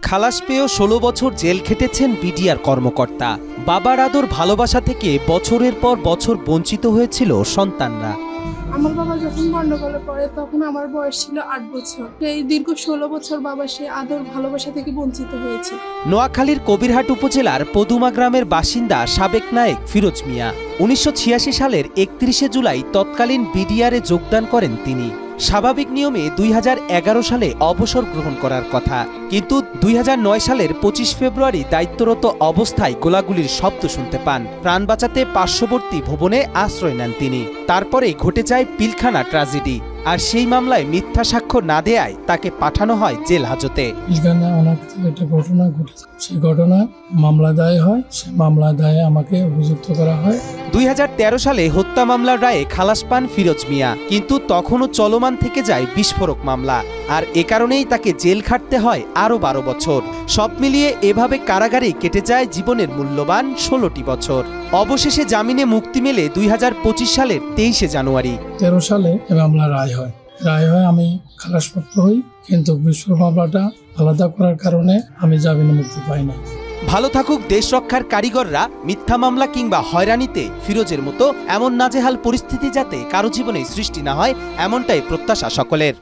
খালাস পেয়েও ১৬ বছর জেল খেটেছেন বিডিআর কর্মকর্তা। বাবার আদর ভালোবাসা থেকে বছরের পর বছর বঞ্চিত হয়েছিল সন্তানরা। আমার বাবা যখন গন্ডগোলে পড়ে তখন আমার বয়স ছিল ৮ বছর। এই দীর্ঘ ১৬ বছর বাবা সে আদর ভালোবাসা থেকে বঞ্চিত হয়েছে। নোয়াখালীর কবিরহাট উপজেলার পদুমা গ্রামের বাসিন্দা সাবেক নায়েক ফিরোজ মিয়া ১৯৮৬ সালের ৩১শে জুলাই তৎকালীন বিডিআরে যোগদান করেন তিনি। স্বাভাবিক নিয়মে ২০১১ সালে অবসর গ্রহণ করার কথা, কিন্তু ২০০৯ সালের ২৫ ফেব্রুয়ারি দায়িত্বরত অবস্থায় গোলাগুলির শব্দ শুনতে পান। প্রাণ বাঁচাতে পার্শ্ববর্তী ভবনে আশ্রয় নেন তিনি। তারপরেই ঘটে যায় পিলখানা ট্র্যাজেডি, আর সেই মামলায় মিথ্যা সাক্ষ্য না দেয়ায় তাকে পাঠানো হয় জেল হাজতে। একটা ঘটনা ঘটেছে, সেই ঘটনা মামলা দায়ের হয়, সেই মামলা দায়ে আমাকে অভিযুক্ত করা হয়। ২০১৩ সালে হত্যা মামলার রায়ে খালাস পান ফিরোজ মিয়া, কিন্তু তখনও চলমান থেকে যায় বিস্ফোরক মামলা, আর এ কারণেই তাকে জেল খাটতে হয় আরও ১২ বছর। সব মিলিয়ে এভাবে কারাগারেই কেটে যায় জীবনের মূল্যবান ১৬টি বছর। অবশেষে জামিনে মুক্তি মেলে ২০২৫ সালের ২৩শে জানুয়ারি। ১৩ সালে এ মামলা রায় হয়, আমি খালাসপ্রাপ্ত হই, কিন্তু বিস্ফোরক মামলাটা আলাদা করার কারণে আমি জামিনে মুক্তি পাই না। ভালো থাকুক দেশ রক্ষার কারিগররা। মিথ্যা মামলা কিংবা হয়রানিতে ফিরোজের মতো এমন নাজেহাল পরিস্থিতি যাতে কারো জীবনে সৃষ্টি না হয়, এমনটাই প্রত্যাশা সকলের।